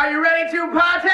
Are you ready to party?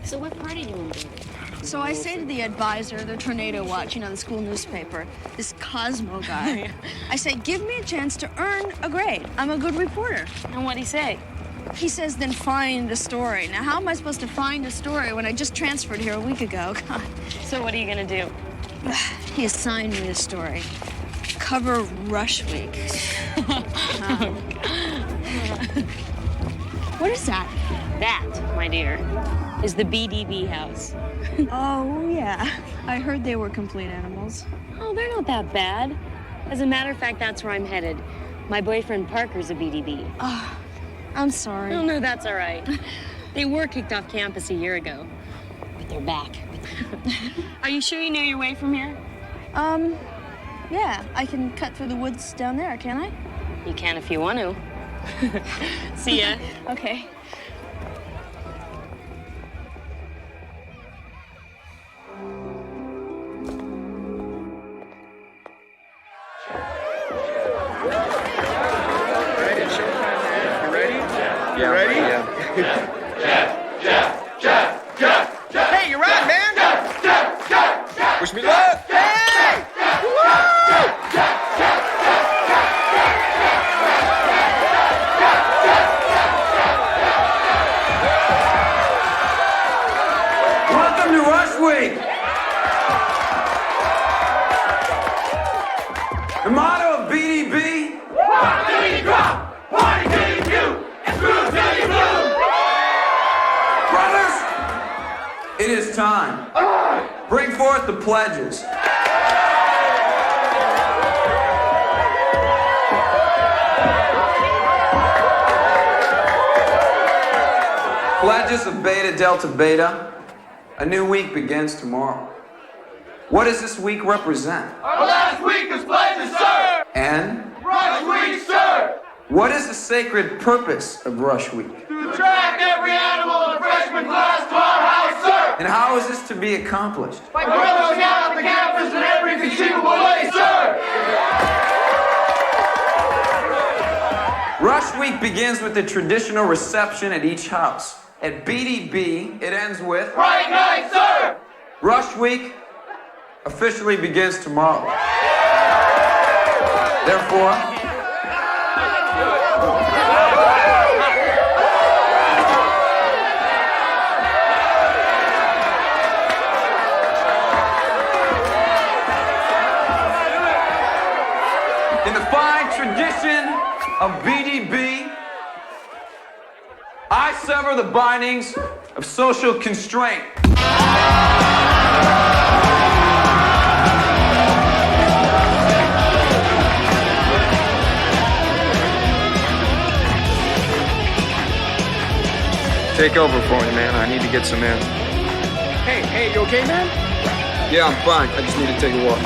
So what part are you in, baby? So I say to the advisor, the Tornado Watch, the school newspaper, this Cosmo guy, I say, give me a chance to earn a grade. I'm a good reporter. And what'd he say? He says, then find a story. Now, how am I supposed to find a story when I just transferred here a week ago? God. So what are you gonna do? He assigned me a story. Cover Rush Week. What is that? That, my dear, is the BDB house. Oh, yeah. I heard they were complete animals. Oh, they're not that bad. As a matter of fact, that's where I'm headed. My boyfriend Parker's a BDB. Oh, I'm sorry. No, that's all right. They were kicked off campus a year ago, but they're back. Are you sure you know your way from here? Yeah. I can cut through the woods down there, can I? You can if you want to. See ya. Okay. You ready? Hey, you're right, man! Wish me luck! Hey! Welcome to Rush Week! The motto of BDB: Rock till you drop, party till you puke, and screw till you blue! Brothers, it is time. Bring forth the pledges. Pledges of Beta Delta Beta. A new week begins tomorrow. What does this week represent? Our last week is pledges, sir! And Rush Week, sir! what is the sacred purpose of Rush Week? To attract every animal in the freshman class to our house, sir! And how is this to be accomplished? By grossing out the campus in every conceivable way, sir! Rush Week begins with the traditional reception at each house. At BDB, it ends with Fright night, sir! Rush Week officially begins tomorrow. Therefore, in the fine tradition of BDB, I sever the bindings of social constraint. Take over for me, man. I need to get some air. Hey, you okay, man? Yeah, I'm fine. I just need to take a walk.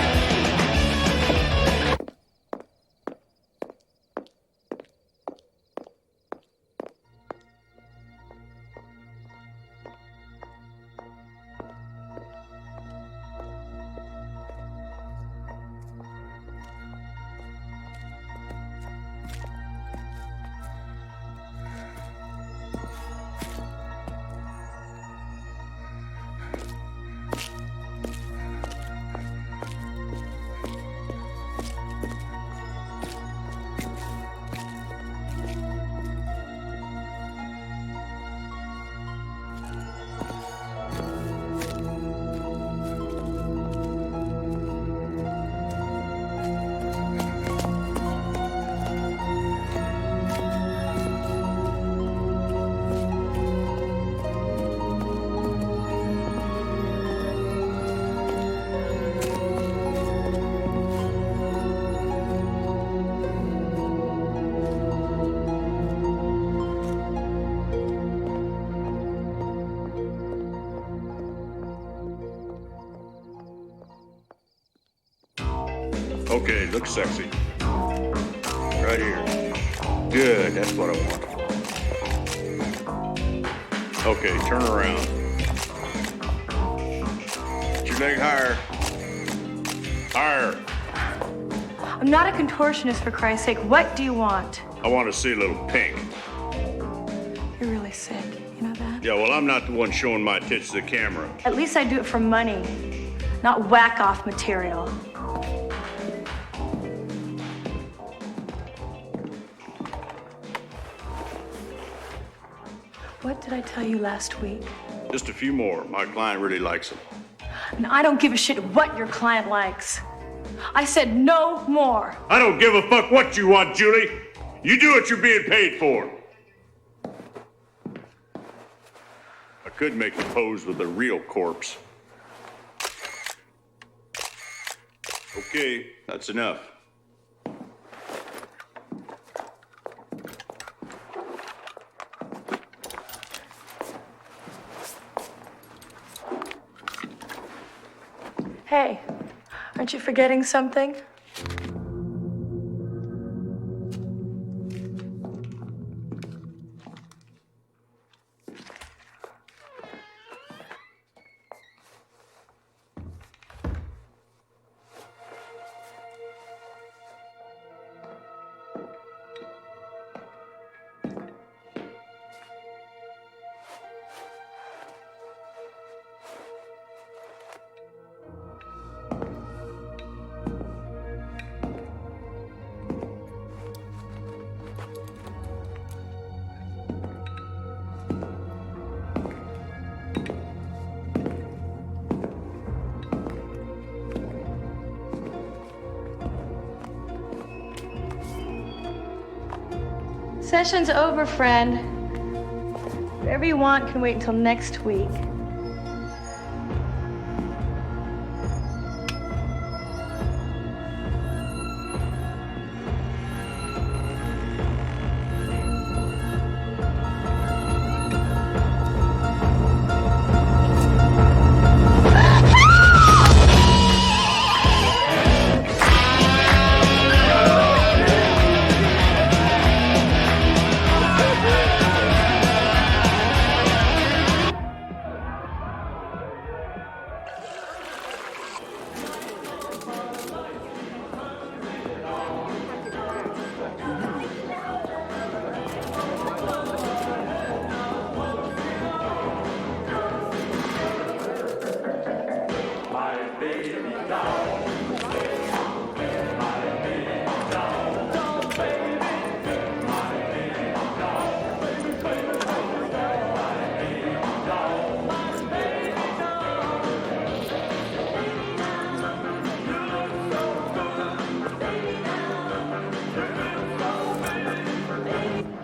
Okay, look sexy. Right here. Good, that's what I want. Okay, turn around. Get your leg higher. Higher. I'm not a contortionist, for Christ's sake. What do you want? I want to see a little pink. You're really sick, you know that? Yeah, well, I'm not the one showing my tits to the camera. At least I do it for money, not whack-off material. What did I tell you last week? Just a few more. My client really likes them. And I don't give a shit what your client likes. I said no more. I don't give a fuck what you want, Julie. You do what you're being paid for. I could make a pose with a real corpse. Okay, that's enough. Hey, aren't you forgetting something? Session's over, friend. Whatever you want can wait until next week.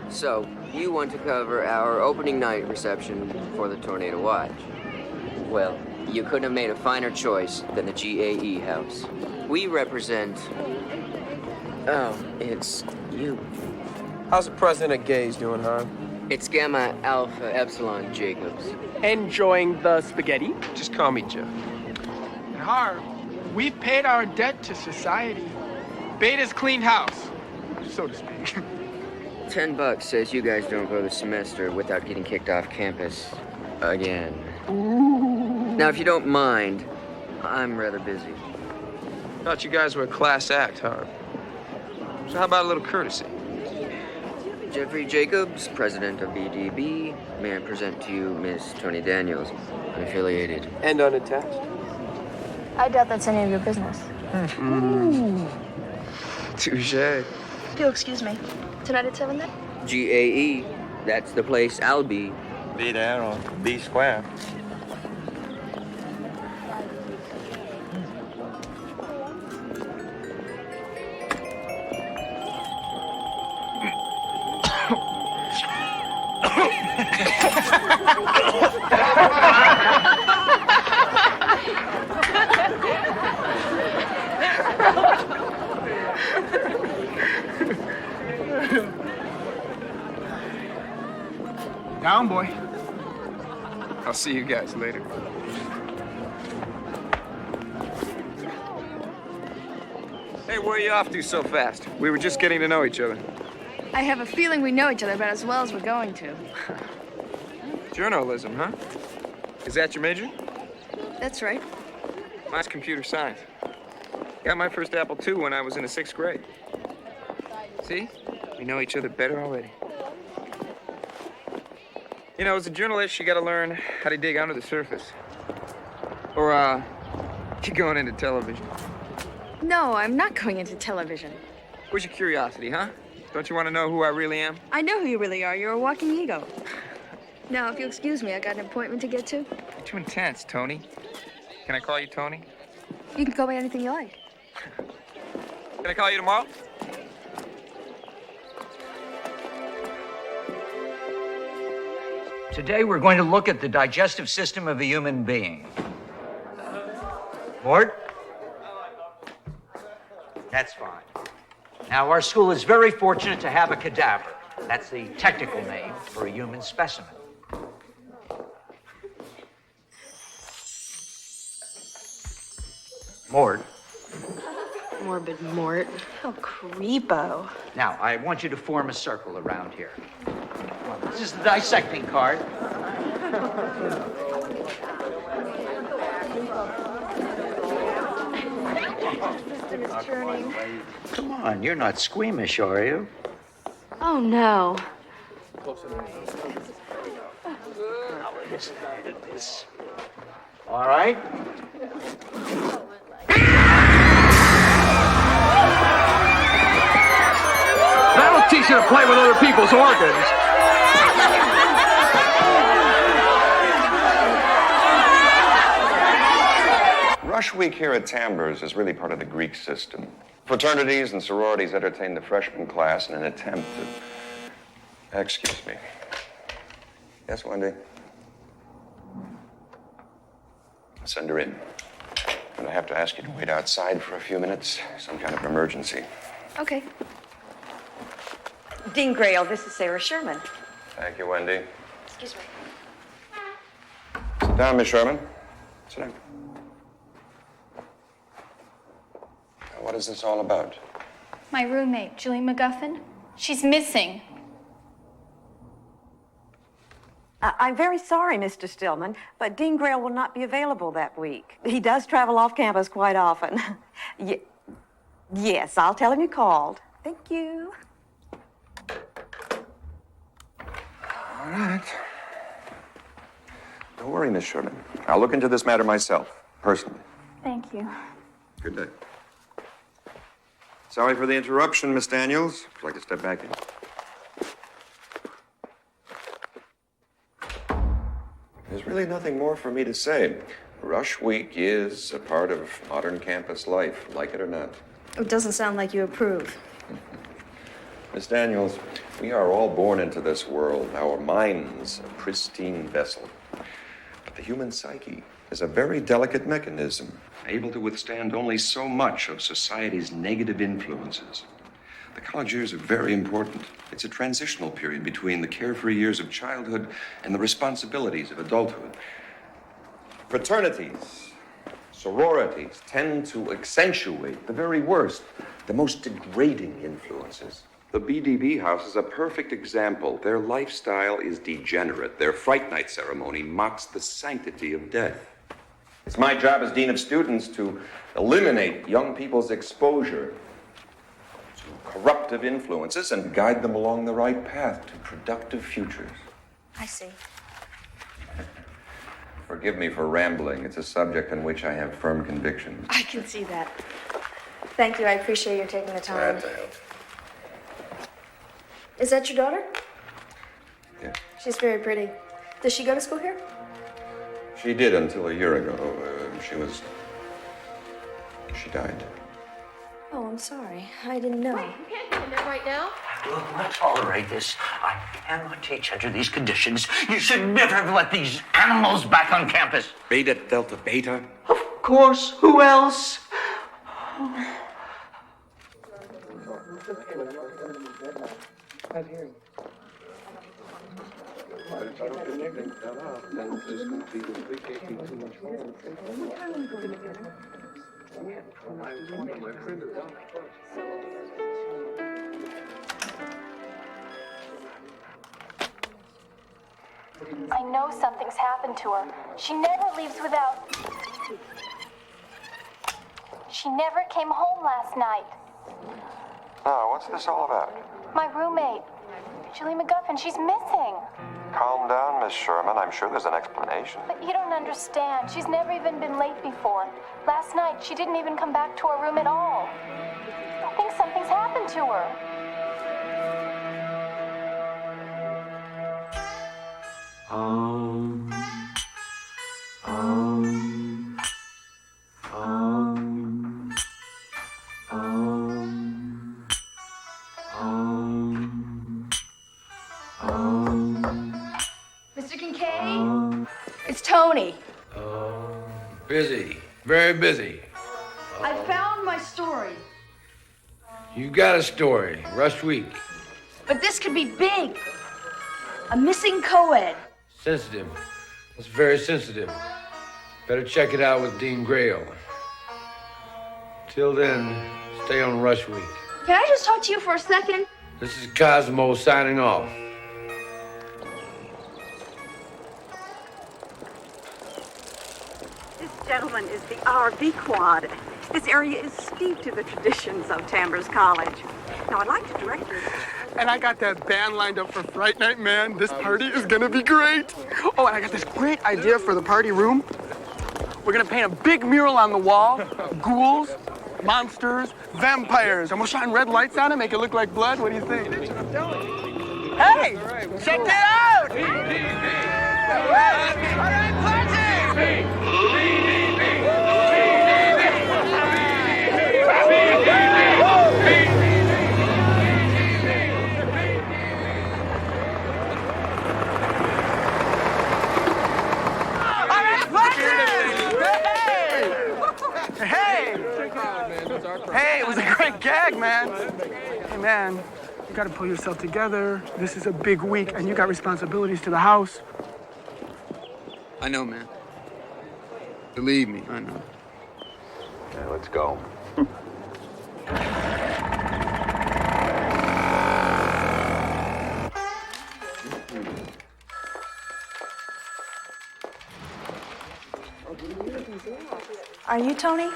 So, you want to cover our opening night reception for the Tornado Watch. Well, you couldn't have made a finer choice than the GAE house. We represent... Oh, it's you. How's the president of gays doing, huh? It's Gamma Alpha Epsilon Jacobs. Enjoying the spaghetti? Just call me Jeff. And Harv, we've paid our debt to society. Beta's cleaned house, so to speak. $10 says you guys don't go the semester without getting kicked off campus again. Now, if you don't mind, I'm rather busy. Thought you guys were a class act, huh? So how about a little courtesy? Jeffrey Jacobs, president of BDB. May I present to you Miss Toni Daniels, unaffiliated. And unattached. I doubt that's any of your business. Touche. If you'll excuse me. Tonight at 7 then? GAE, that's the place I'll be. Be there or be square. Down, boy. I'll see you guys later. Hey, where are you off to so fast? We were just getting to know each other. I have a feeling we know each other about as well as we're going to. Journalism, huh? Is that your major? That's right. Mine's computer science. Got my first Apple II when I was in the 6th grade. See? We know each other better already. You know, as a journalist, you gotta learn how to dig under the surface. Or, you're going into television. No, I'm not going into television. Where's your curiosity, huh? Don't you want to know who I really am? I know who you really are. You're a walking ego. Now, if you'll excuse me, I got an appointment to get to. You're too intense, Toni. Can I call you Toni? You can call me anything you like. Can I call you tomorrow? Today we're going to look at the digestive system of a human being. Mort? That's fine. Now, our school is very fortunate to have a cadaver. That's the technical name for a human specimen. Mort. Morbid Mort. How creepo. Now, I want you to form a circle around here. This is the dissecting card. System is churning. Come on, you're not squeamish, are you? Oh, no. All right. That'll teach you to play with other people's organs. Rush Week here at Tambers is really part of the Greek system. Fraternities and sororities entertain the freshman class in an attempt to... Excuse me. Yes, Wendy? Send her in. And I have to ask you to wait outside for a few minutes. Some kind of emergency. Okay. Dean Grail, this is Sarah Sherman. Thank you, Wendy. Excuse me. Sit down, Miss Sherman. Sit down. Now, what is this all about? My roommate, Julie McGuffin. She's missing. I'm very sorry, Mr. Stillman, but Dean Grail will not be available that week. He does travel off campus quite often. Yes, I'll tell him you called. Thank you. All right. Don't worry, Miss Sherman. I'll look into this matter myself, personally. Thank you. Good day. Sorry for the interruption, Miss Daniels. Would you like to step back in? There's really nothing more for me to say. Rush Week is a part of modern campus life, like it or not. It doesn't sound like you approve. Miss Daniels, we are all born into this world, our minds a pristine vessel. But the human psyche is a very delicate mechanism, able to withstand only so much of society's negative influences. The college years are very important. It's a transitional period between the carefree years of childhood and the responsibilities of adulthood. Fraternities, sororities tend to accentuate the very worst, the most degrading influences. The BDB house is a perfect example. Their lifestyle is degenerate. Their fright night ceremony mocks the sanctity of death. It's my job as dean of students to eliminate young people's exposure to corruptive influences and guide them along the right path to productive futures. I see. Forgive me for rambling. It's a subject on which I have firm convictions. I can see that. Thank you. I appreciate you taking the time. Glad to help. Is that your daughter? Yeah. She's very pretty. Does she go to school here? She did until a year ago. She died. Oh, I'm sorry. I didn't know. Wait, you can't go in there right now. We'll not tolerate this. I cannot teach under these conditions. You should never have let these animals back on campus. Beta, Delta, Beta? Of course. Who else? I know something's happened to her. She never leaves without... She never came home last night. Now, what's this all about? My roommate, Julie McGuffin, she's missing. Calm down, Miss Sherman. I'm sure there's an explanation. But you don't understand. She's never even been late before. Last night, she didn't even come back to her room at all. I think something's happened to her. Mr. Kincaid? It's Toni. Busy. Very busy. I found my story. You got a story. Rush week. But this could be big. A missing co-ed. Sensitive. It's very sensitive. Better check it out with Dean Grail. Till then, stay on Rush Week. Can I just talk to you for a second? This is Cosmo signing off. This gentleman is the RV quad. This area is steeped in the traditions of Chambers College. Now, I'd like to direct you. And I got that band lined up for Fright Night, man. This party is gonna be great. Oh, and I got this great idea for the party room. We're gonna paint a big mural on the wall. Ghouls, monsters, vampires. And we'll shine red lights on it, make it look like blood. What do you think? Hey, check it out! All right, party! Hey, it was a great gag, man. Hey, man, you gotta pull yourself together. This is a big week, and you got responsibilities to the house. I know, man. Believe me, I know. Okay, let's go. Are you Toni?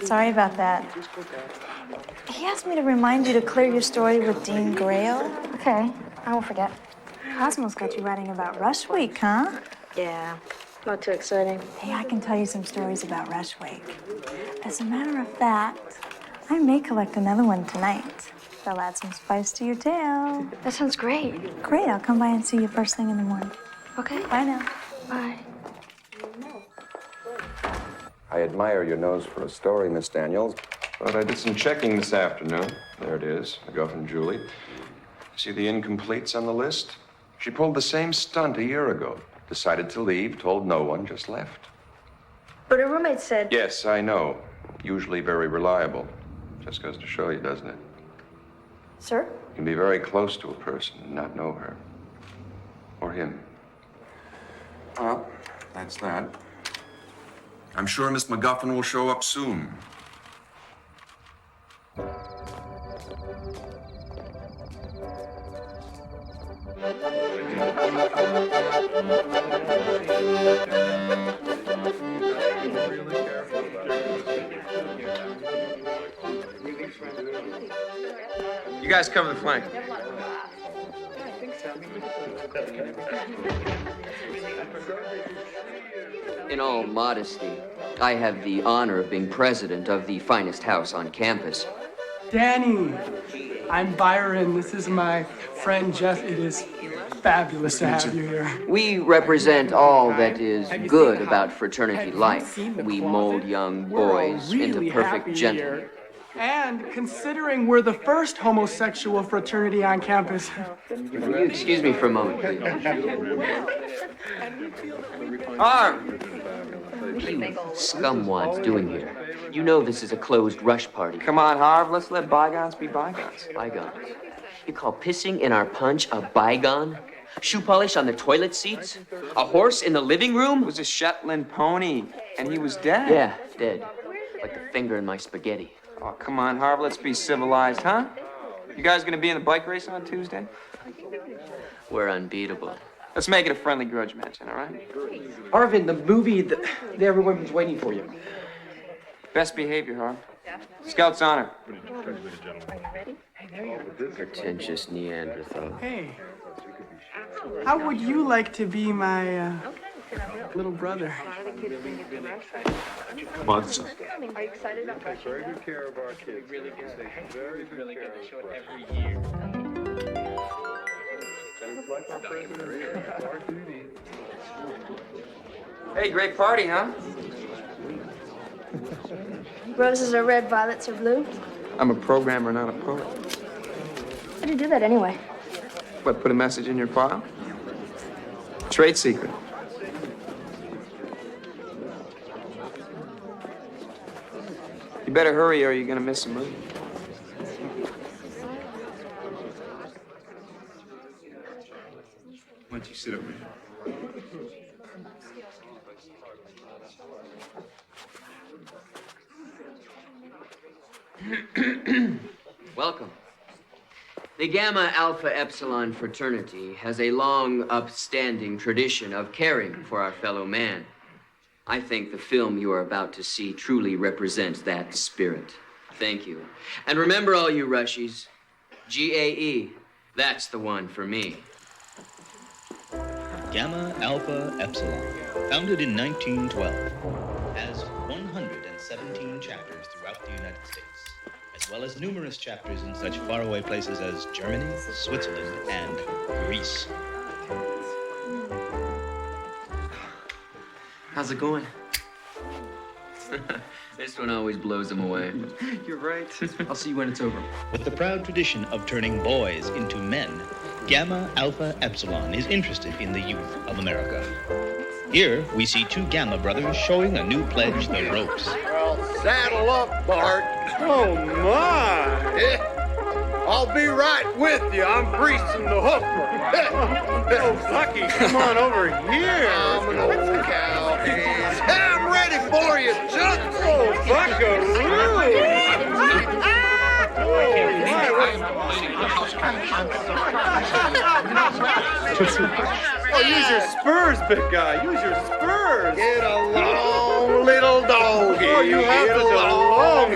Sorry about that. He asked me to remind you to clear your story with Dean Grail. Okay, I won't forget. Cosmo's got you writing about Rush Week, huh? Yeah, not too exciting. Hey, I can tell you some stories about Rush Week. As a matter of fact, I may collect another one tonight. That'll add some spice to your tale. That sounds great. Great, I'll come by and see you first thing in the morning. Okay. Bye now. Bye. I admire your nose for a story, Miss Daniels. But I did some checking this afternoon. There it is, McGuffin Julie. See the incompletes on the list? She pulled the same stunt a year ago. Decided to leave, told no one, just left. But her roommate said... Yes, I know. Usually very reliable. Just goes to show you, doesn't it? Sir? You can be very close to a person and not know her. Or him. Well, that's that. I'm sure Miss McGuffin will show up soon. You guys cover the flank. In all modesty, I have the honor of being president of the finest house on campus. Danny, I'm Byron. This is my friend Jeff. It is fabulous to have you here. We represent all that is good about fraternity life. We mold young boys into perfect gentlemen. And considering we're the first homosexual fraternity on campus. Will you excuse me for a moment, please? Harv! What are you scumwads doing here? You know this is a closed rush party. Come on, Harv, let's let bygones be bygones. Bygones? You call pissing in our punch a bygone? Shoe polish on the toilet seats? A horse in the living room? It was a Shetland pony, and he was dead. Yeah, dead. Like the finger in my spaghetti. Oh, come on, Harv, let's be civilized, huh? You guys gonna be in the bike race on Tuesday? We're unbeatable. Let's make it a friendly grudge match, all right? Arvin, the movie, everyone's waiting for you. Best behavior, Harv. Scout's honor. Pretentious Neanderthal. Hey, how would you like to be my little brother? Months. Are you excited about that? Very good care of our kids. Really good. Very good care of show it every year. Hey, great party, huh? Roses are red, violets are blue. I'm a programmer, not a poet. How do you do that anyway? What, put a message in your file? Trade secret. You better hurry or you're gonna miss the movie. Why don't you sit over here? Welcome. The Gamma Alpha Epsilon fraternity has a long, upstanding tradition of caring for our fellow man. I think the film you are about to see truly represents that spirit. Thank you. And remember, all you Rushies, GAE, that's the one for me. Gamma Alpha Epsilon, founded in 1912, has 117 chapters throughout the United States, as well as numerous chapters in such faraway places as Germany, Switzerland, and Greece. How's it going? This one always blows them away. You're right. I'll see you when it's over. With the proud tradition of turning boys into men, Gamma Alpha Epsilon is interested in the youth of America. Here, we see two Gamma brothers showing a new pledge the ropes. Well, saddle up, Bart. Oh, my. I'll be right with you. I'm greasing the hooker. Oh, Lucky, come on over here. I'm an old cowhand. I'm ready for you, Chuck. Oh, buckaroo. Oh, use your spurs, big guy. Use your spurs. Get along, little doggy. Oh, you have to along,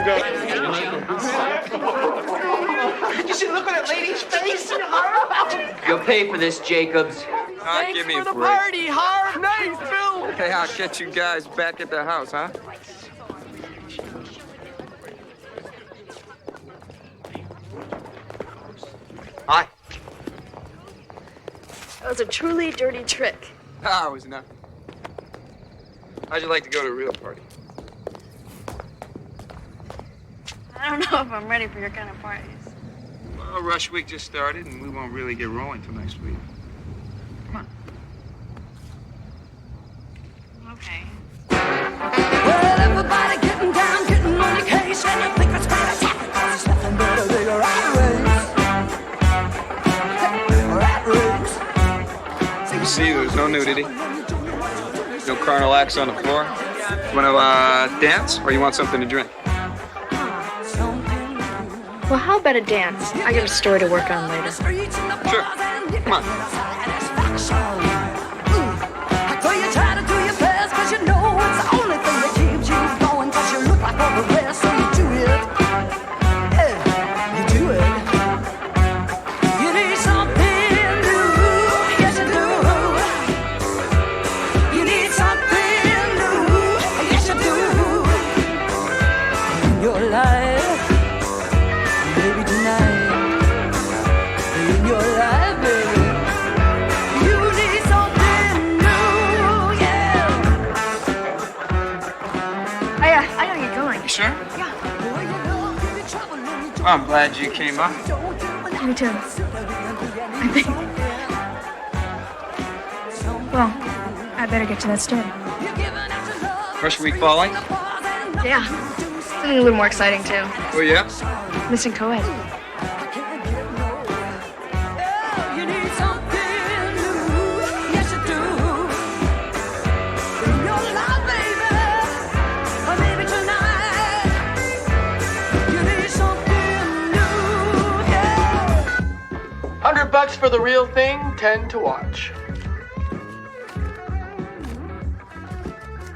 You should look at that lady's face. You'll pay for this, Jacobs. Thanks give me for a the break. party, Harv. Nice, Bill. Hey, I'll catch you guys back at the house, huh? Hi. That was a truly dirty trick. Ah, it was nothing. How'd you like to go to a real party? I don't know if I'm ready for your kind of parties. Well, Rush Week just started, and we won't really get rolling till next week. Come on. Okay. Well, everybody getting down, getting on the case, and you think it's gonna happen, 'cause there's nothing but a big rat race. You see, there's no nudity. No carnal acts on the floor. You want to dance, or you want something to drink? Well, how about a dance? I got a story to work on later. Sure. Come on. So you try to do your best, 'cause you know it's the only thing that keeps you going, 'cause you look like all the rest, so you do it. Yeah, you do it. You need something new, yes you do. You need something new, yes you do. In your life, baby, tonight. In your life, baby. You need something new, yeah. I know you're going. You sure? Yeah. Well, I'm glad you came by. Me too. I think. Well, I better get to that story. Rush Week fall lights? Yeah. Something a little more exciting too. Oh, yeah? Missing co-ed. You need something new, yes you do. In your life, baby, or maybe tonight. You need something new, yeah. $100 for the real thing, 10 to watch.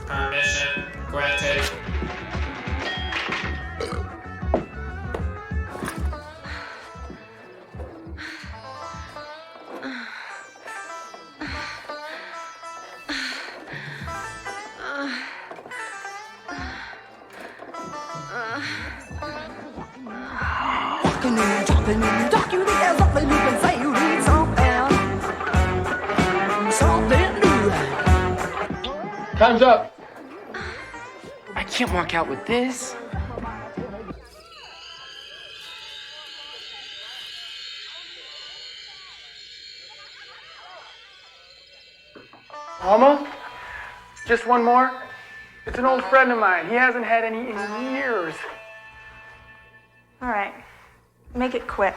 Permission granted. Walking in, talking in the dark, you think there's nothing you can say. You need something new. Time's up. I can't walk out with this. Mama, just one more. It's an old friend of mine. He hasn't had any in years. All right. Make it quick.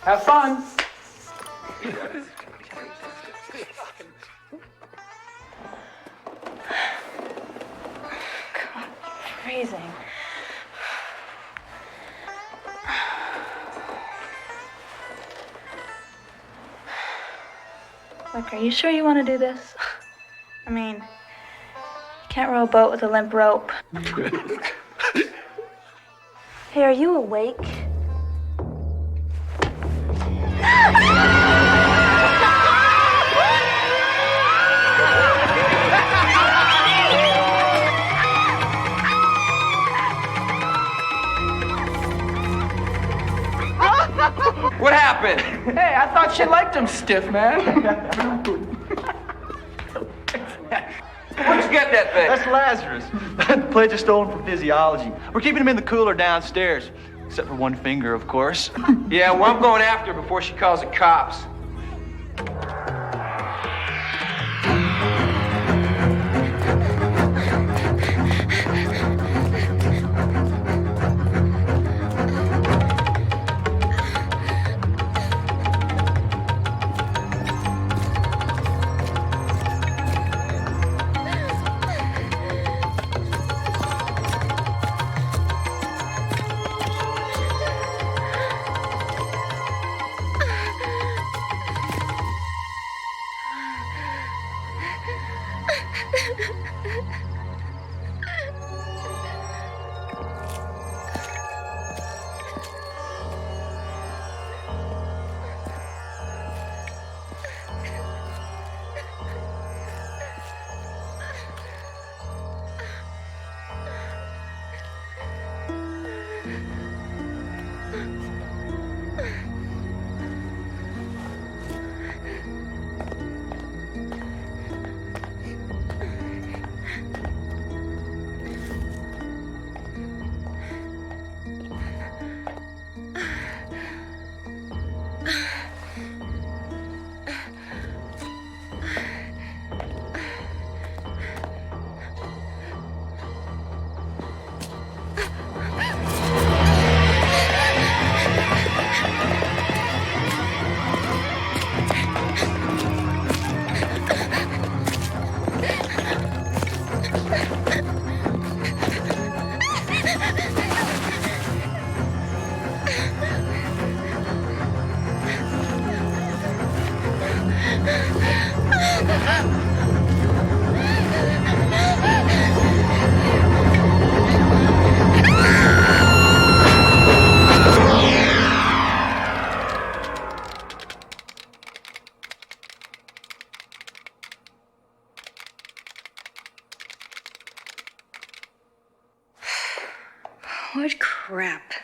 Have fun. Freezing. Look, are you sure you want to do this? I mean, you can't row a boat with a limp rope. Hey, are you awake? What happened? Hey, I thought she liked him stiff, man. Where'd you get that thing? That's Lazarus. The plates are stolen from physiology. We're keeping him in the cooler downstairs. Except for one finger, of course. Yeah, well, I'm going after her before she calls the cops. What crap.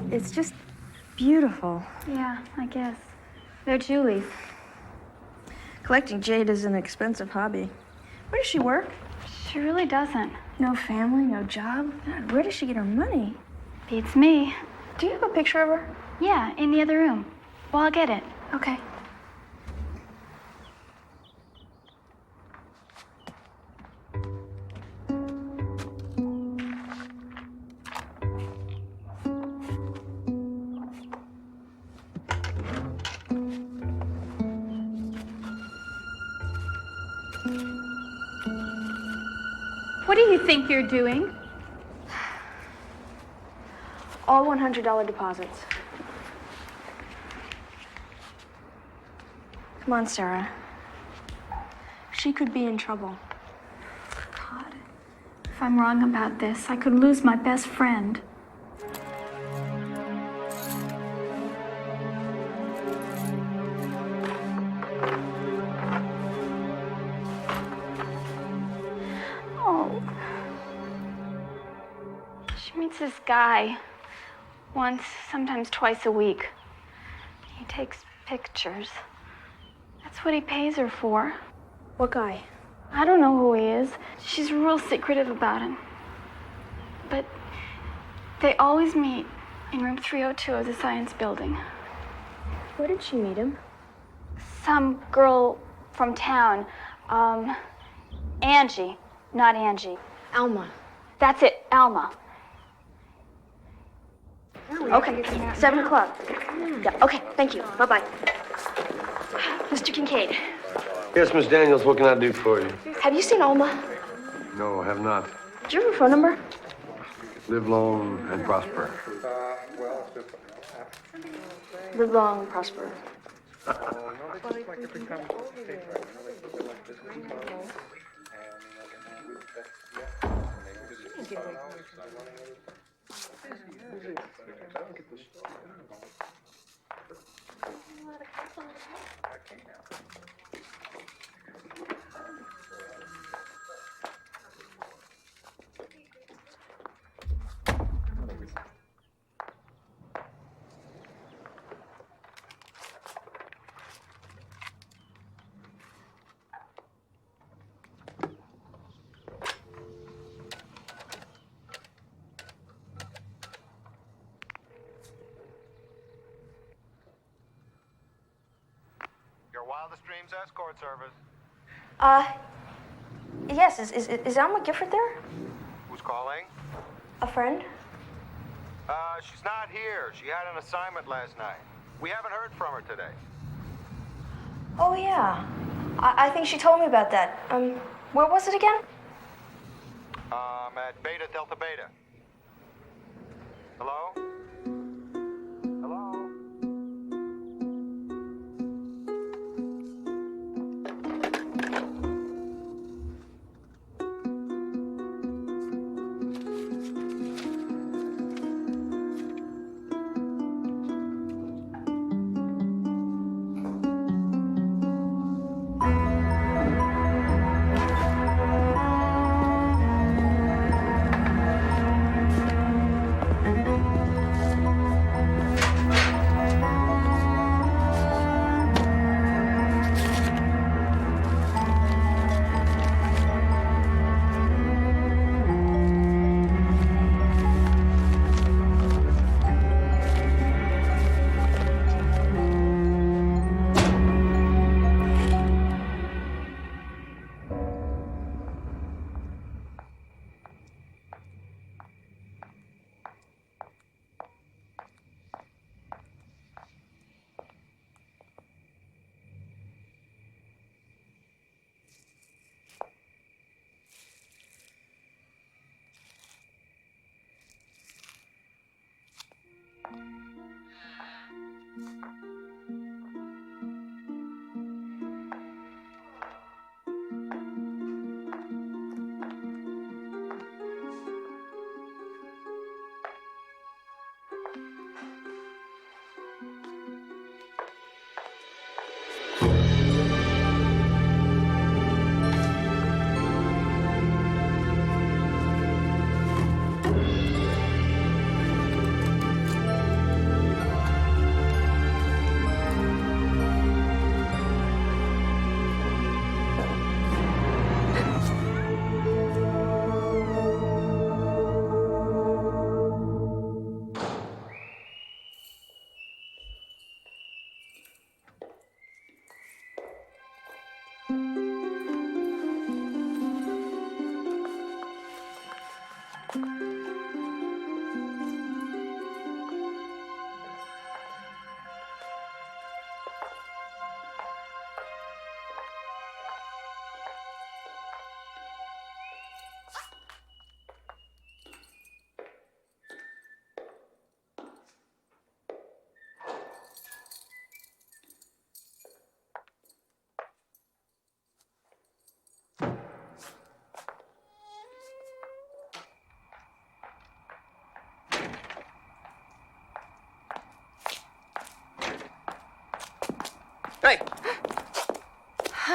It's just beautiful. Yeah, I guess. They're Julie's. Collecting jade is an expensive hobby. Where does she work? She really doesn't. No family, no job. God, where does she get her money? Beats me. Do you have a picture of her? Yeah, in the other room. Well, I'll get it. Okay. What do you think you're doing? All $100 deposits. Come on, Sarah. She could be in trouble. God, if I'm wrong about this, I could lose my best friend. Oh. She meets this guy once, sometimes twice a week. He takes pictures. That's what he pays her for. What guy? I don't know who he is. She's real secretive about him. But they always meet in room 302 of the science building. Where did she meet him? Some girl from town. Angie. Not Angie. Alma. That's it, Alma. Okay, 7 o'clock. Yeah, okay, thank you. Bye-bye. Mr. Kincaid, Yes, Miss Daniels, what can I do for you? have you seen Alma? No, I have not. Do you have her phone number? Live long and prosper. Live long and prosper. Your Wildest Dreams escort service. Yes, is Alma Gifford there? Who's calling? A friend? She's not here. She had an assignment last night. We haven't heard from her today. Oh, yeah. I think she told me about that. Where was it again? At Beta Delta Beta. Hello? Hello?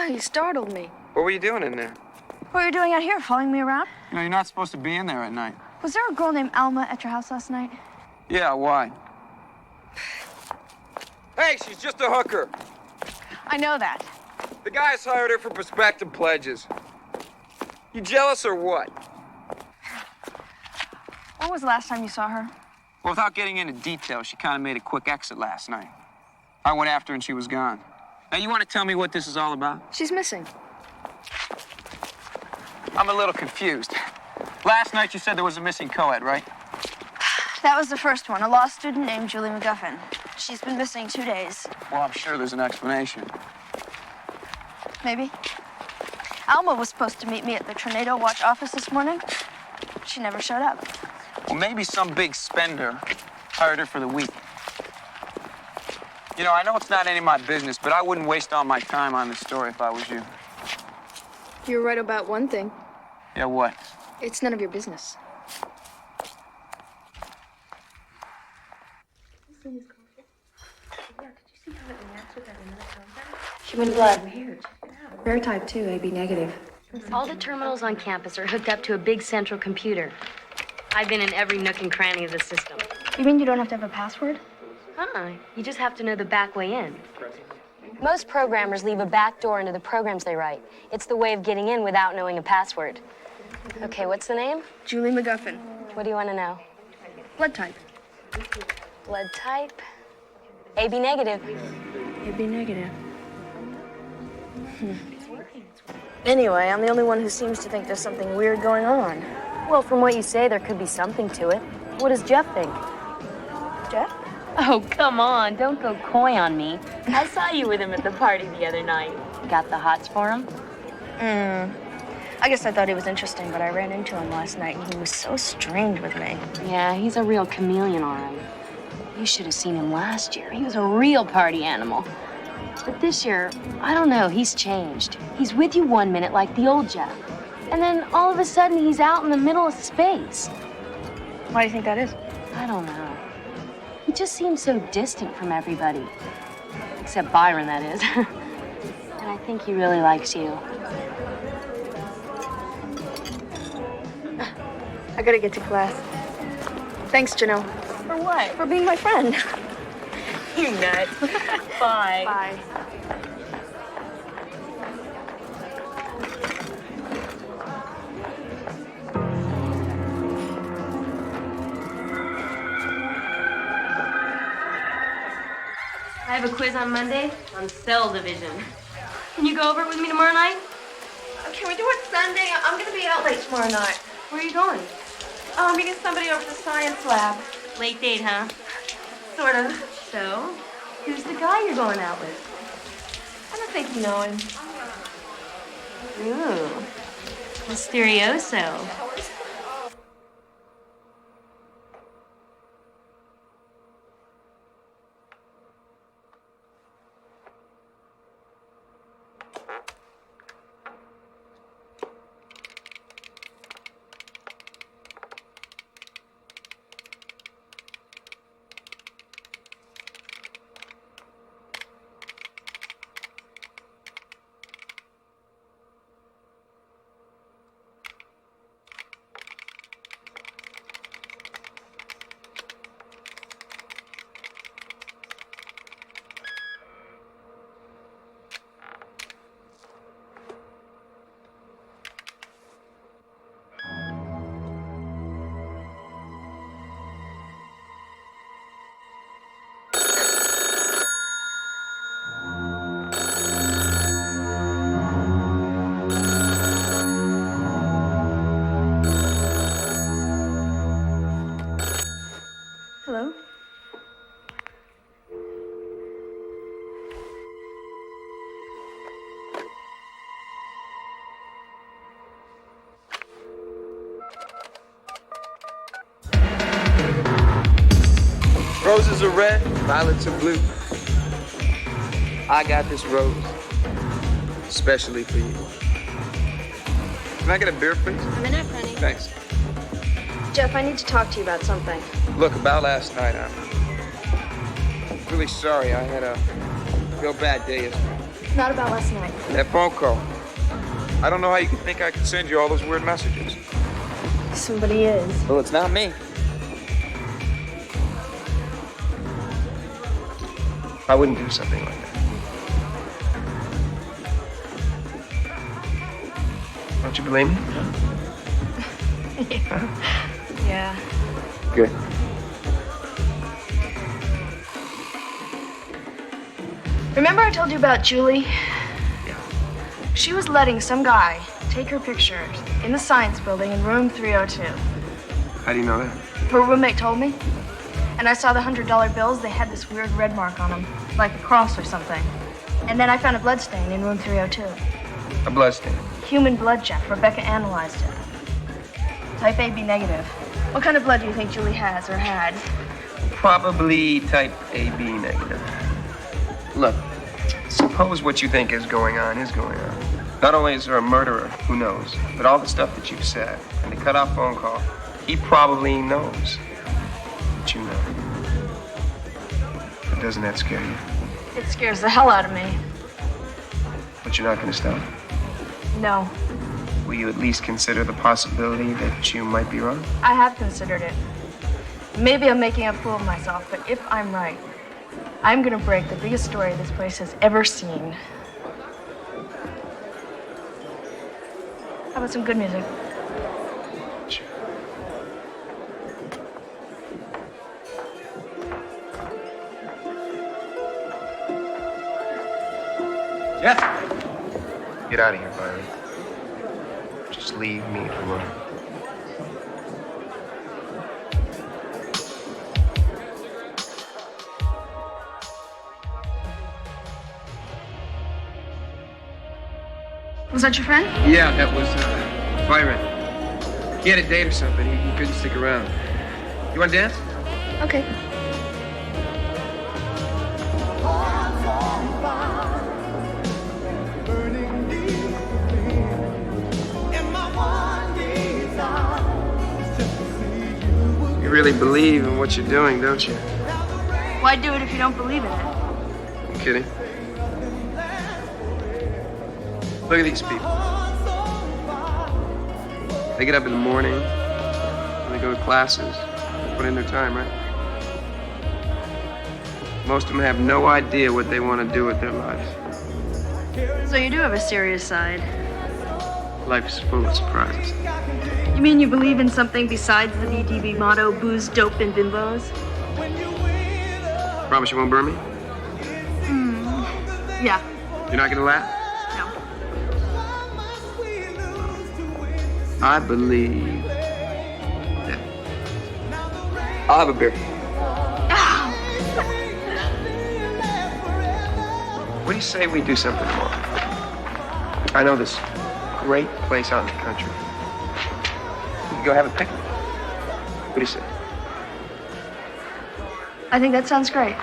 You startled me. What were you doing in there? What are you doing out here, following me around? You know, you're not supposed to be in there at night. Was there a girl named Alma at your house last night? Yeah, why? Hey, she's just a hooker. I know that. The guys hired her for prospective pledges. You jealous or what? When was the last time you saw her? Well, without getting into detail, she kind of made a quick exit last night. I went after her and she was gone. Now, you want to tell me what this is all about? She's missing. I'm a little confused. Last night you said there was a missing co-ed, right? That was the first one, a law student named Julie McGuffin. She's been missing 2 days. Well, I'm sure there's an explanation. Maybe. Alma was supposed to meet me at the Tornado Watch office this morning. She never showed up. Well, maybe some big spender hired her for the week. You know, I know it's not any of my business, but I wouldn't waste all my time on this story if I was you. You're right about one thing. Yeah, what? It's none of your business. Human blood. Rare type 2, AB negative. All the terminals on campus are hooked up to a big central computer. I've been in every nook and cranny of the system. You mean you don't have to have a password? You just have to know the back way in. Most programmers leave a back door into the programs they write. It's the way of getting in without knowing a password. Okay, what's the name? Julie McGuffin. What do you want to know? Blood type. Blood type? AB negative. AB negative. Anyway, I'm the only one who seems to think there's something weird going on. Well, from what you say, there could be something to it. What does Jeff think? Jeff? Oh, come on. Don't go coy on me. I saw you with him at the party the other night. Got the hots for him? I guess I thought he was interesting, but I ran into him last night, and he was so strange with me. Yeah, he's a real chameleon, all right. You should have seen him last year. He was a real party animal. But this year, I don't know, he's changed. He's with you 1 minute like the old Jeff. And then all of a sudden, he's out in the middle of space. Why do you think that is? I don't know. He just seems so distant from everybody. Except Byron, that is. And I think he really likes you. I gotta get to class. Thanks, Janelle. For what? For being my friend. You nut. Bye. Bye. I have a quiz on Monday on cell division. Can you go over it with me tomorrow night? Can we do it Sunday? I'm going to be out late tomorrow night. Where are you going? Oh, I'm meeting somebody over at the science lab. Late date, huh? Sort of. So, who's the guy you're going out with? I don't think you know him. Ooh, mysterioso. Hello? Roses are red, violets are blue. I got this rose, especially for you. Can I get a beer, please? A minute, honey. Thanks. Jeff, I need to talk to you about something. Look, about last night, I'm really sorry. I had a real bad day yesterday. Not about last night. That phone call. I don't know how you can think I can send you all those weird messages. Somebody is. Well, it's not me. I wouldn't do something like that. Don't you believe me? Yeah. Good. Remember I told you about Julie? She was letting some guy take her pictures in the science building in room 302. How do you know that? Her roommate told me. And I saw the $100 bills. They had this weird red mark on them, like a cross or something. And then I found a blood stain in room 302. A blood stain. Human blood, Jeff. Rebecca analyzed it. Type AB negative. What kind of blood do you think Julie has or had? Probably type AB negative. Look, suppose what you think is going on is going on. Not only is there a murderer, who knows, but all the stuff that you've said and the cut-off phone call, he probably knows that you know. But doesn't that scare you? It scares the hell out of me. But you're not going to stop. No, Will you at least consider the possibility that you might be wrong? I have considered it. Maybe I'm making a fool of myself, but if I'm right, I'm gonna break the biggest story this place has ever seen. How about some good music? Jeff! Get out of here, Byron. Just leave me alone. Was that your friend? Yeah, that was Byron. He had a date or something. He couldn't stick around. You want to dance? Okay. You really believe in what you're doing, don't you? Why do it if you don't believe in it? I'm kidding. Look at these people. They get up in the morning, and they go to classes, they put in their time, right? Most of them have no idea what they want to do with their lives. So you do have a serious side. Life is full of surprises. You mean you believe in something besides the BDB motto, booze, dope, and bimbos? Promise you won't burn me? Yeah. You're not gonna laugh? No. I believe that. I'll have a beer. What do you say we do something tomorrow? I know this great place out in the country. We can go have a picnic. What do you say? I think that sounds great.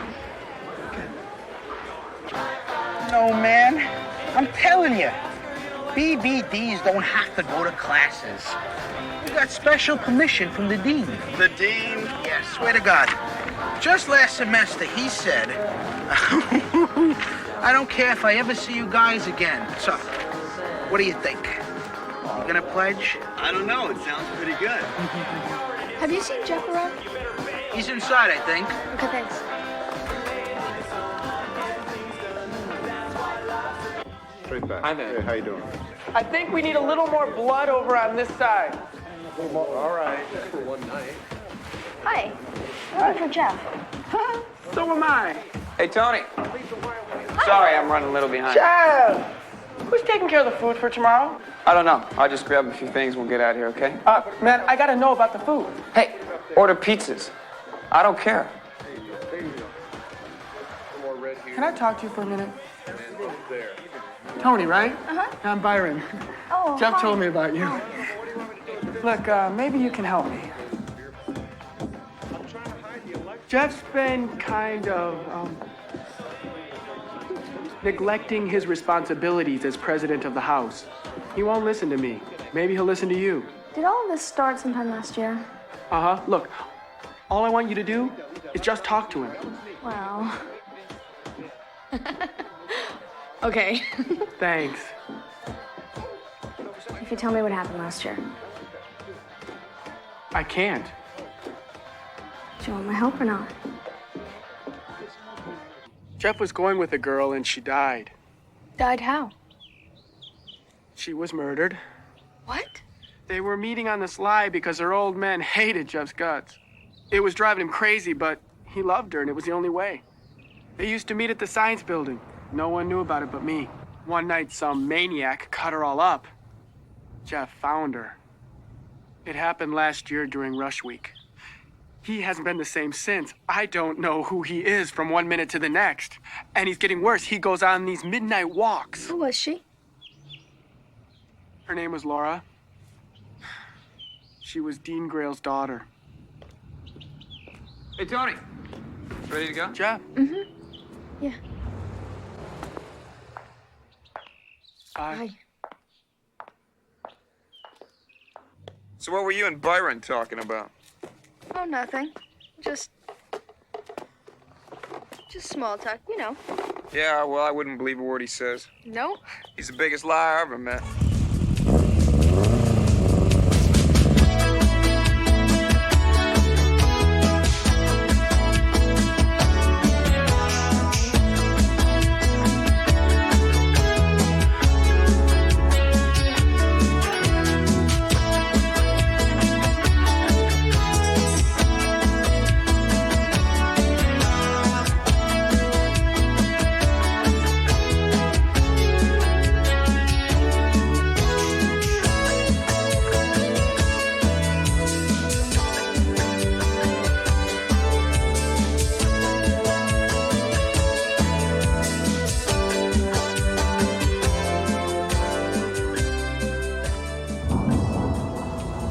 No, man. I'm telling you. BBDs don't have to go to classes. We got special permission from the dean. The dean? Yeah, swear to God. Just last semester, he said, I don't care if I ever see you guys again. So, what do you think? You gonna pledge? I don't know. It sounds pretty good. Have you seen Jeff around? He's inside, I think. Okay, thanks. Straight back. Hi there. Hey, how you doing? I think we need a little more blood over on this side. All right. For one night. Hi. I'm looking for Jeff. So am I. Hey, Tony. Sorry, I'm running a little behind. Jeff! Who's taking care of the food for tomorrow? I don't know. I'll just grab a few things and we'll get out of here, okay? Man, I gotta know about the food. Hey, order pizzas. I don't care. Can I talk to you for a minute? Toni, right? Uh-huh. I'm Byron. Oh, Jeff hi. told me about you. Look, maybe you can help me. Jeff's been kind of neglecting his responsibilities as president of the House. He won't listen to me. Maybe he'll listen to you. Did all of this start sometime last year? Uh-huh. Look, all I want you to do is just talk to him. Well, Okay. Thanks. If you tell me what happened last year, I can't. do you want my help or not? Jeff was going with a girl and she died. Died how? She was murdered. What? They were meeting on the sly because her old man hated Jeff's guts. It was driving him crazy, but he loved her and it was the only way. They used to meet at the science building. No one knew about it but me. One night, some maniac cut her all up. Jeff found her. It happened last year during rush week. He hasn't been the same since. I don't know who he is from one minute to the next. And he's getting worse. He goes on these midnight walks. Who was she? Her name was Laura. She was Dean Grail's daughter. Hey, Tony. Ready to go? Jeff. Mm-hmm. Yeah. Bye. So what were you and Byron talking about? Oh, nothing. Just small talk, you know. Yeah, well, I wouldn't believe a word he says. No? He's the biggest liar I ever met.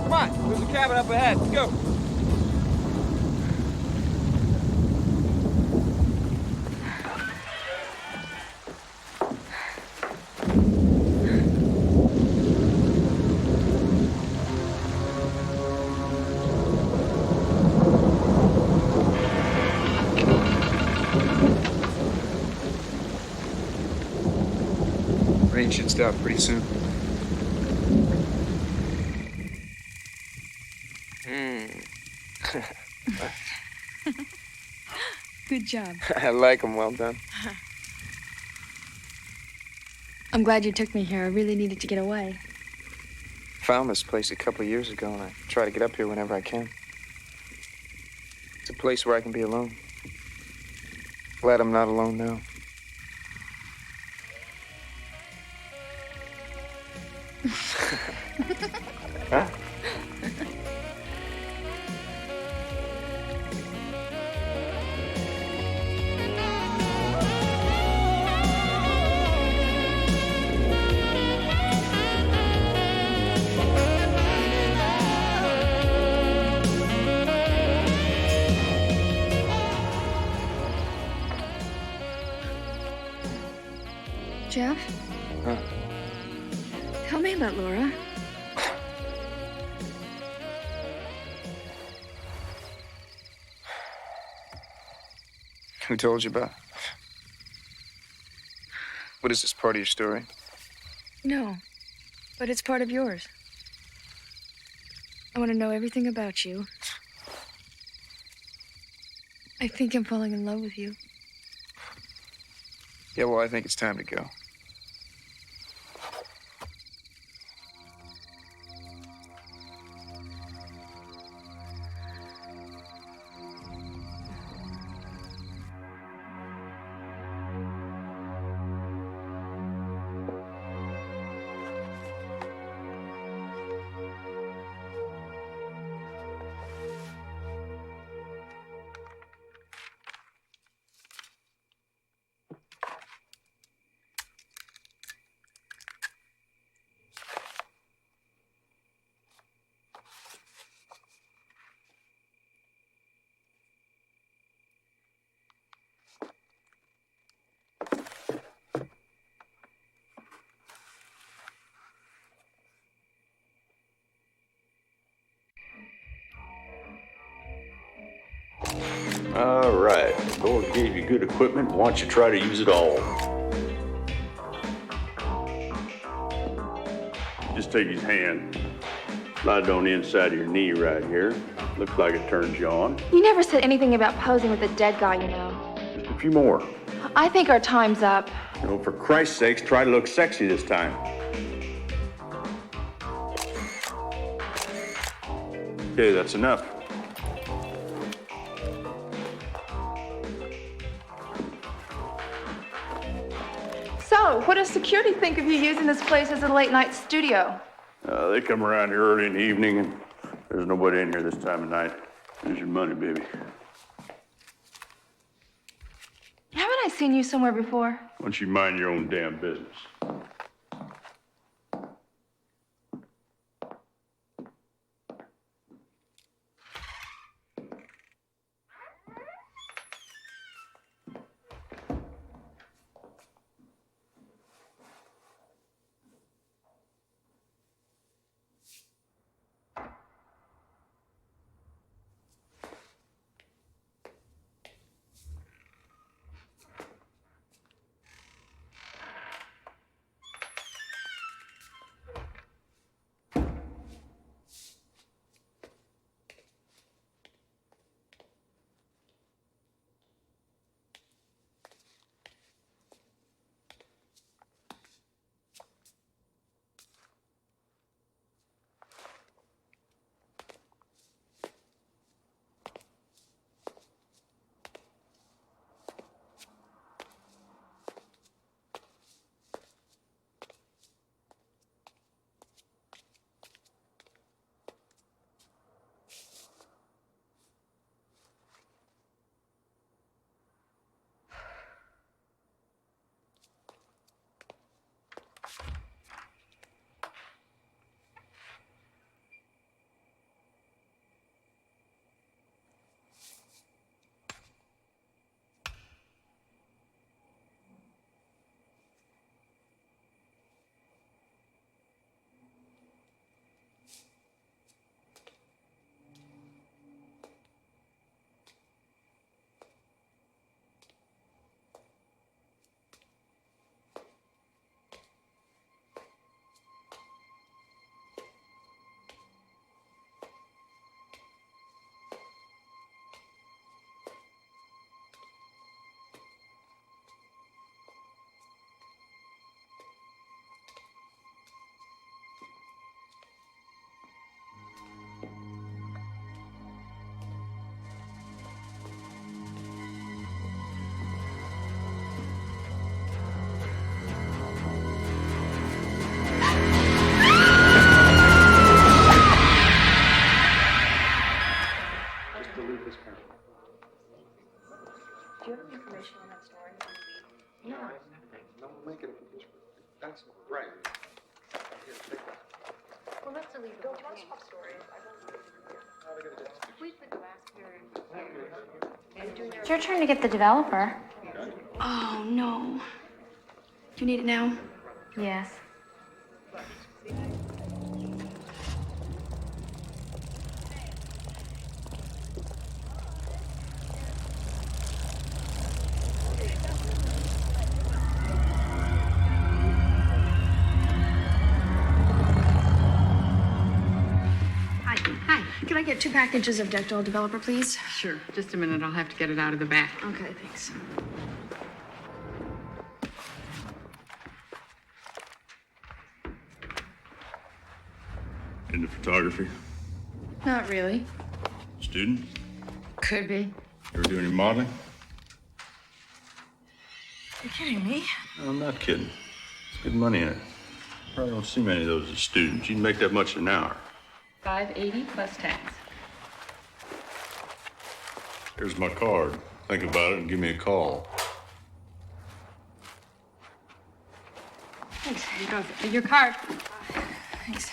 Come on, there's a cabin up ahead. Let's go. Rain should stop pretty soon. Good job. I like him. Well done. I'm glad you took me here. I really needed to get away. Found this place a couple of years ago, and I try to get up here whenever I can. It's a place where I can be alone. Glad I'm not alone now. Huh? Jeff? Huh? Tell me about Laura. Who told you about? What is this part of your story? No, but it's part of yours. I want to know everything about you. I think I'm falling in love with you. Yeah, well, I think it's time to go. All right. Lord gave you good equipment. Why don't you try to use it all? Just take his hand. Slide it on the inside of your knee right here. Looks like it turns you on. You never said anything about posing with a dead guy, you know. Just a few more. I think our time's up. You know, for Christ's sakes, try to look sexy this time. Okay, that's enough. So, what does security think of you using this place as a late-night studio? They come around here early in the evening, and there's nobody in here this time of night. Here's your money, baby. Haven't I seen you somewhere before? Why don't you mind your own damn business? Do you have any information on that story? No. No, we'll make it. That's right. Well, let's delete it. Don't tell us what story. We could go ask her. It's your turn to get the developer. Oh, no. Do you need it now? Yes. Hi. Can I get 2 packages of Deckdoll Developer, please? Sure. Just a minute. I'll have to get it out of the back. Okay, thanks. Into photography? Not really. Student? Could be. Ever do any modeling? You're kidding me? No, I'm not kidding. It's good money in it. Probably don't see many of those as students. You can make that much an hour. $5.80 plus tax. Here's my card. Think about it and give me a call. Thanks. Here goes. Your card. Thanks.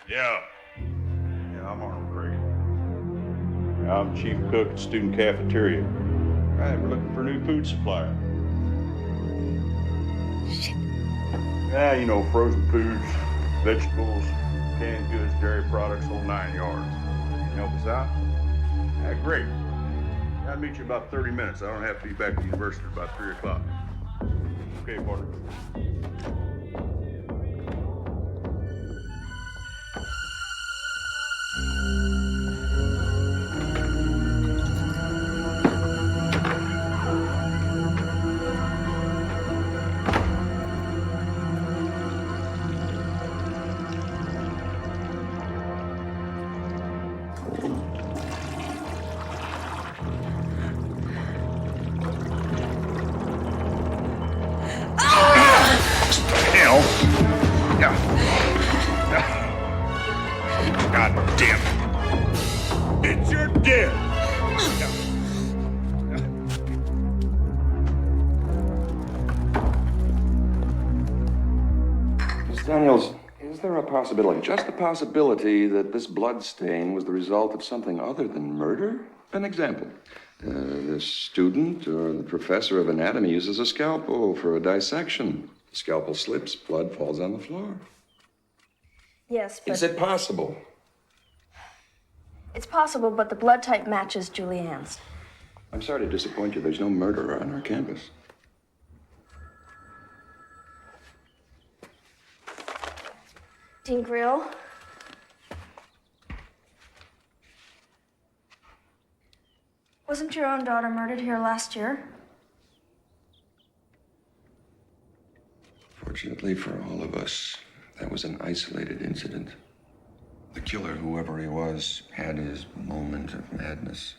Yeah, I'm Arnold Craig. I'm chief cook at student cafeteria. Right, we're looking for a new food supplier. Shit. Yeah, you know, frozen foods, vegetables, canned goods, dairy products, whole 9 yards. Can you help us out? Yeah, great. I'll meet you in about 30 minutes. I don't have to be back at the university at about 3 o'clock. Okay, partner. God damn it. It's your dead. Miss Daniels, is there a possibility, just a possibility, that this blood stain was the result of something other than murder? An example. The student or the professor of anatomy uses a scalpel for a dissection. The scalpel slips, blood falls on the floor. Yes, but... Is it possible? It's possible, but the blood type matches Julianne's. I'm sorry to disappoint you. There's no murderer on our campus. Dean Grill? Wasn't your own daughter murdered here last year? Fortunately for all of us, that was an isolated incident. The killer, whoever he was, had his moment of madness.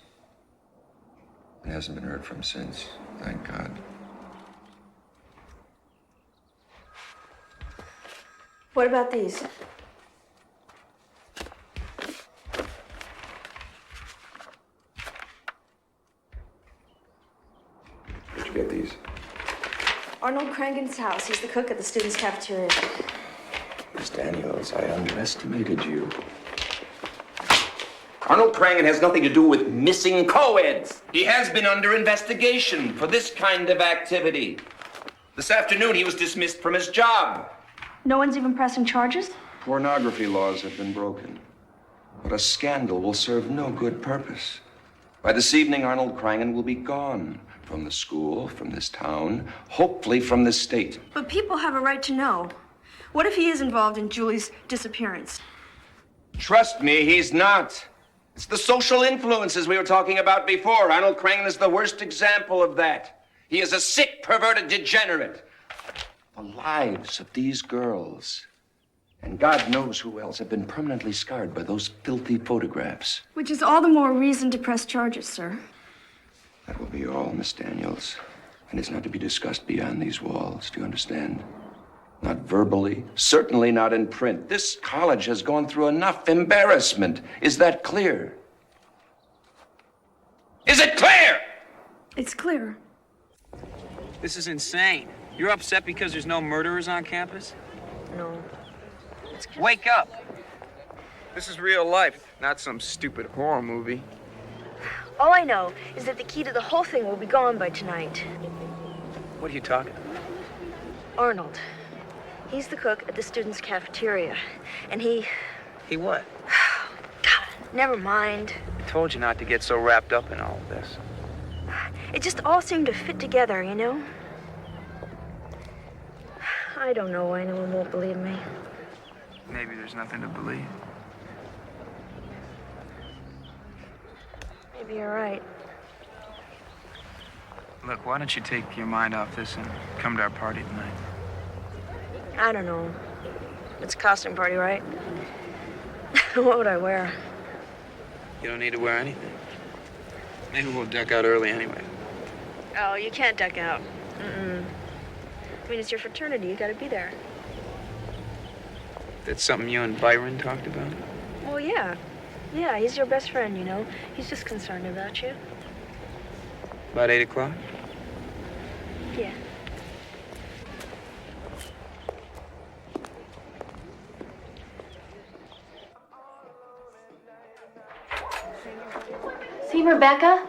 He hasn't been heard from since, thank God. What about these? Where'd you get these? Arnold Crangan's house. He's the cook at the students' cafeteria. Miss Daniels, I underestimated you. Arnold Crangan has nothing to do with missing co-eds. He has been under investigation for this kind of activity. This afternoon, he was dismissed from his job. No one's even pressing charges? Pornography laws have been broken. But a scandal will serve no good purpose. By this evening, Arnold Crangan will be gone from the school, from this town, hopefully from this state. But people have a right to know. What if he is involved in Julie's disappearance? Trust me, he's not. It's the social influences we were talking about before. Arnold Crangan is the worst example of that. He is a sick, perverted degenerate. The lives of these girls, and God knows who else, have been permanently scarred by those filthy photographs. Which is all the more reason to press charges, sir. That will be all, Miss Daniels. And it's not to be discussed beyond these walls, do you understand? Not verbally, certainly not in print. This college has gone through enough embarrassment. Is that clear? Is it clear? It's clear. This is insane. You're upset because there's no murderers on campus? No. Wake up! This is real life, not some stupid horror movie. All I know is that the key to the whole thing will be gone by tonight. What are you talking about? Arnold. He's the cook at the students' cafeteria. And he... He what? God, never mind. I told you not to get so wrapped up in all of this. It just all seemed to fit together, you know? I don't know why no one won't believe me. Maybe there's nothing to believe. Maybe you're right. Look, why don't you take your mind off this and come to our party tonight? I don't know. It's a costume party, right? What would I wear? You don't need to wear anything. Maybe we'll duck out early anyway. Oh, you can't duck out. Mm-mm. I mean, it's your fraternity. You gotta be there. That's something you and Byron talked about? Well, yeah. Yeah, he's your best friend, you know. He's just concerned about you. About 8 o'clock? Yeah. See Rebecca?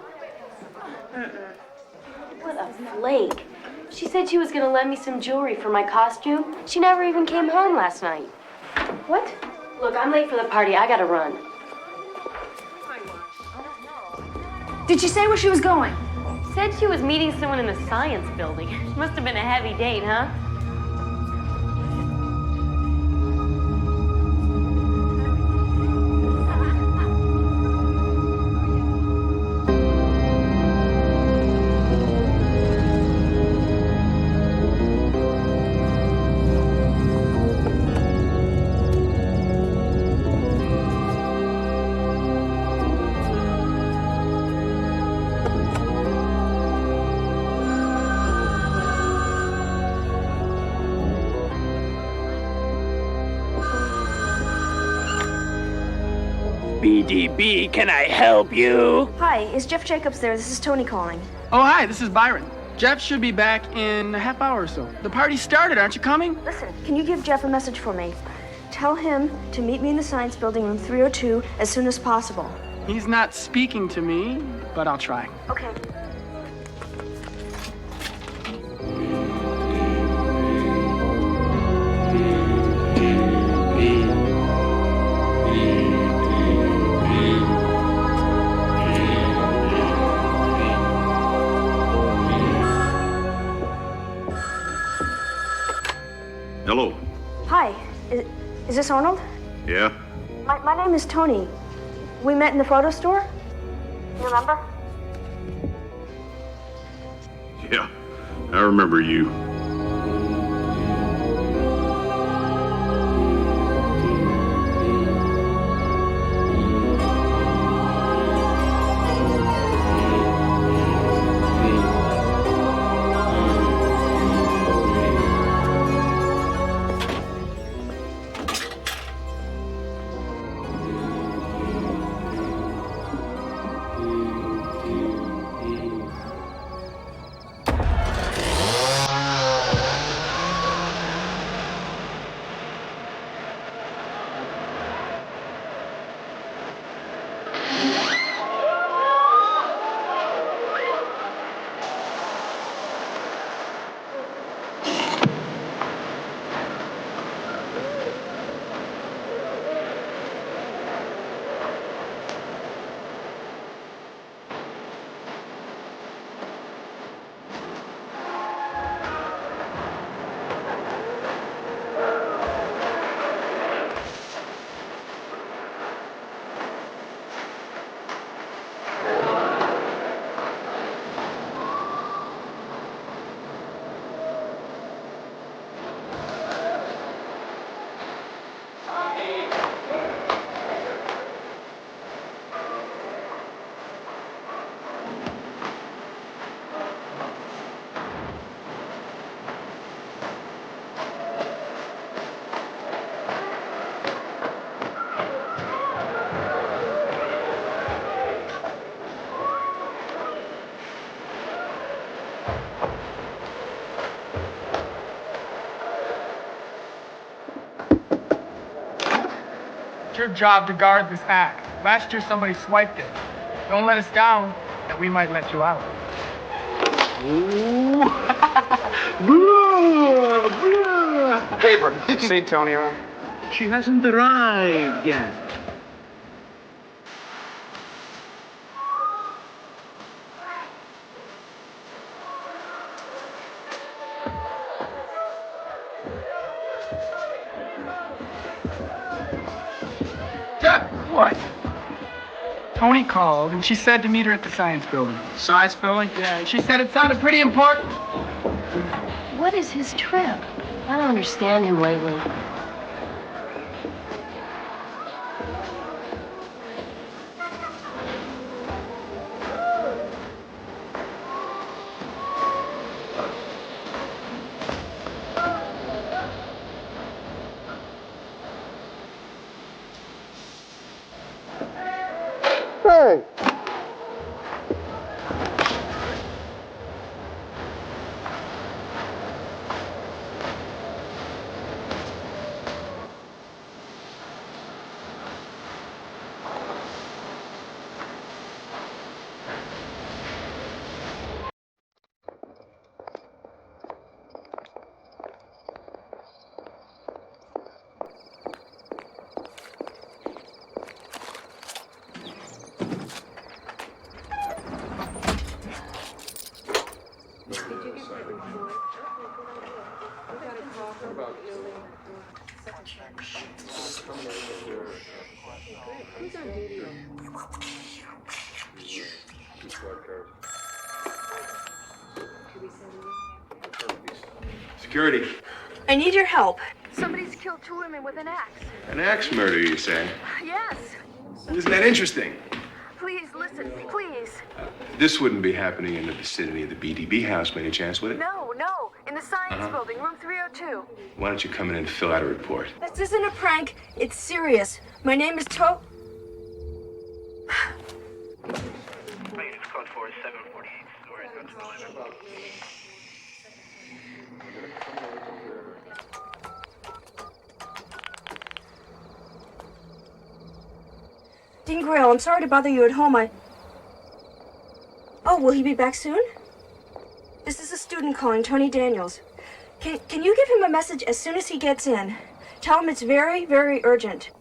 What a flake. She said she was gonna lend me some jewelry for my costume. She never even came home last night. What? Look, I'm late for the party. I gotta run. Did she say where she was going? Said she was meeting someone in the science building. Must have been a heavy date, huh? BDB, can I help you? Hi, is Jeff Jacobs there? This is Toni calling. Oh, hi, this is Byron. Jeff should be back in a half hour or so. The party started, aren't you coming? Listen, can you give Jeff a message for me? Tell him to meet me in the science building, room 302, as soon as possible. He's not speaking to me, but I'll try. Okay. Hello. Hi, is this Arnold? Yeah? My name is Toni. We met in the photo store. You remember? Yeah. I remember you. It's your job to guard this act. Last year somebody swiped it. Don't let us down, and we might let you out. Paper. See Toni around? She hasn't arrived yet. What? Toni called, and she said to meet her at the science building. Science building? Yeah, she said it sounded pretty important. What is his trip? I don't understand him lately. Hey! Security. I need your help. Somebody's killed 2 women with an axe. An axe murder, you say? Yes. Isn't that interesting? Please listen, please. This wouldn't be happening in the vicinity of the BDB house by any chance, would it? No, in the science building, room 302. Why don't you come in and fill out a report? This isn't a prank. It's serious. My name is To. Code 4748. Stories not to deliver. Dean Grail, I'm sorry to bother you at home. Oh, will he be back soon? This is a student calling, Toni Daniels. Can you give him a message as soon as he gets in? Tell him it's very, very urgent.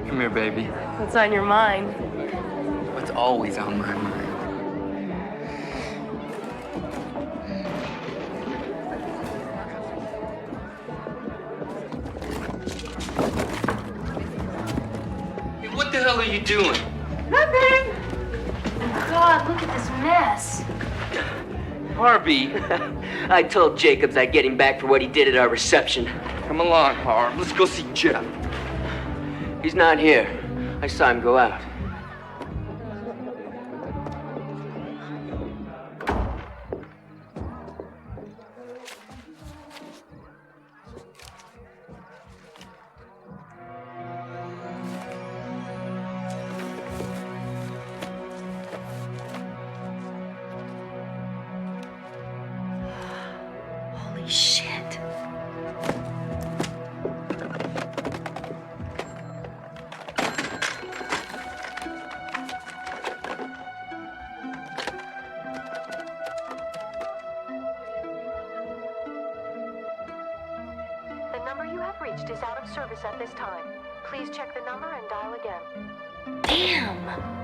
Come here, baby. What's on your mind? What's always on my mind? Hey, what the hell are you doing? Nothing. God, look at this mess. Harvey. I told Jacobs I'd get him back for what he did at our reception. Come along, Harv. Let's go see Jeff. He's not here. I saw him go out. Holy shit. The number you have reached is out of service at this time. Please check the number and dial again. Damn.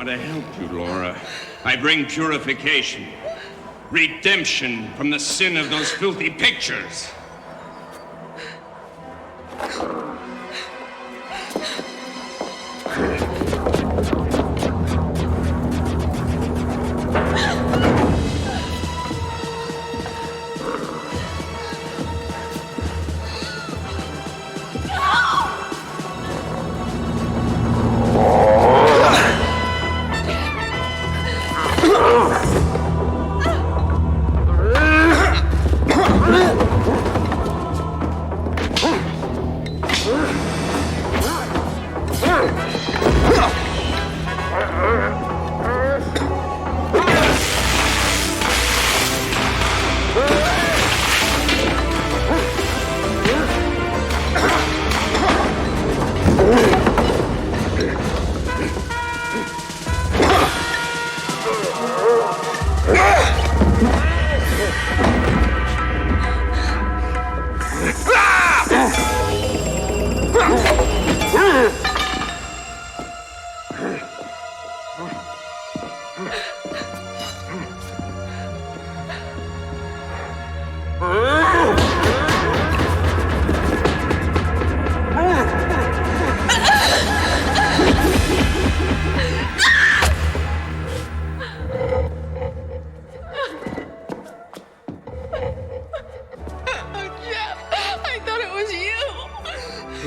to help you, Laura. I bring purification, redemption from the sin of those filthy pictures.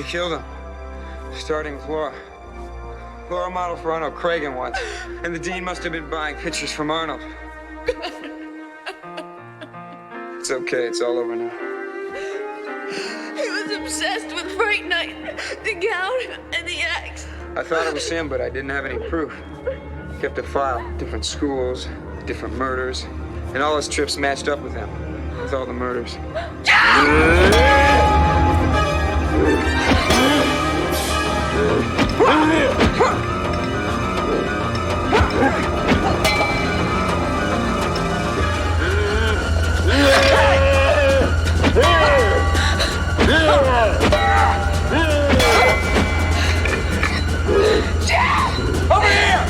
Killed him. Starting with Laura. Laura modeled for Arnold Cragen once. And the dean must have been buying pictures from Arnold. It's okay, it's all over now. He was obsessed with Fright Night, the gown, and the axe. I thought it was him, but I didn't have any proof. Kept a file, different schools, different murders, and all his trips matched up with him, with all the murders. Over here!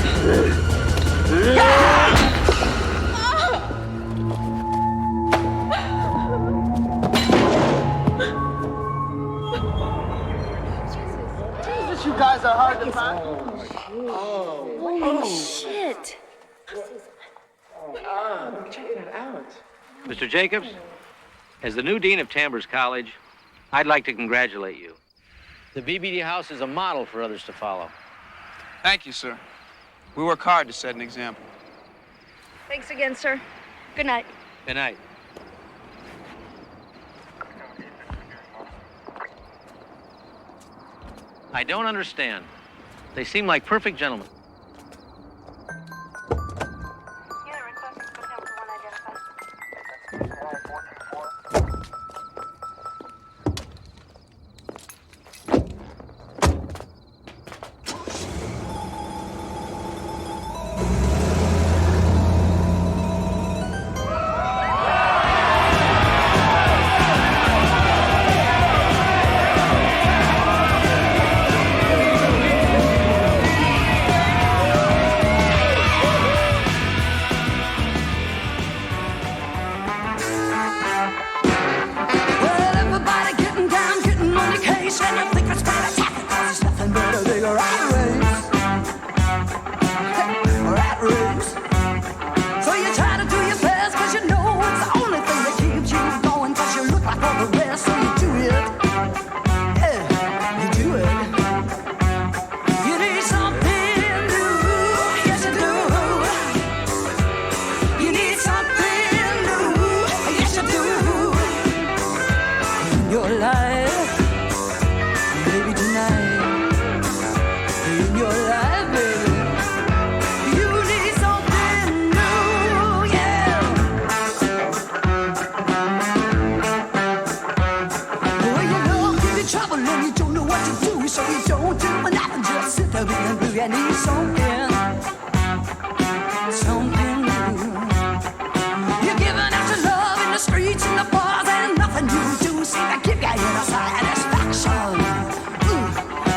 Jesus, you guys are hard to find. Holy shit. Check that out. Mr. Jacobs, as the new dean of Tambers College, I'd like to congratulate you. The BBD house is a model for others to follow. Thank you, sir. We work hard to set an example. Thanks again, sir. Good night. Good night. I don't understand. They seem like perfect gentlemen.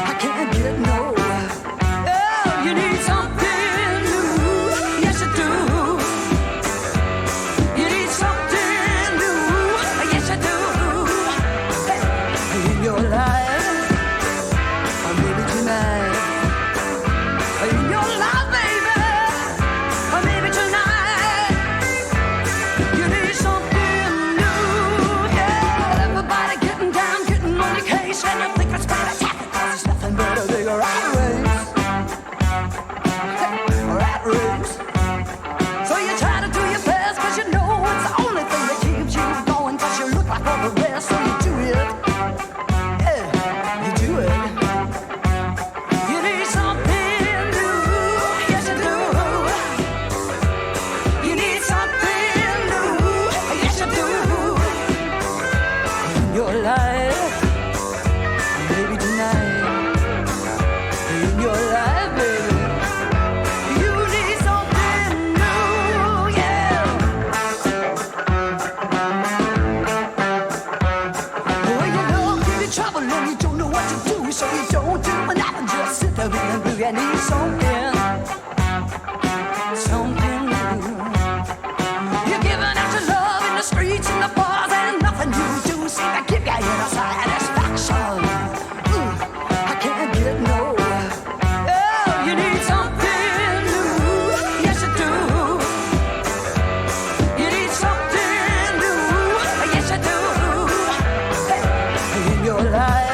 I can't get no. Oh, you need something you don't know what to do, so you don't do nothing. Just sit there being blue. You need something, something new. You're giving out your love in the streets and the bars, and nothing you do seem to give you any satisfaction. I can't get no. Oh, you need something new. Yes, you do. You need something new. Yes, you do. Hey, in your life.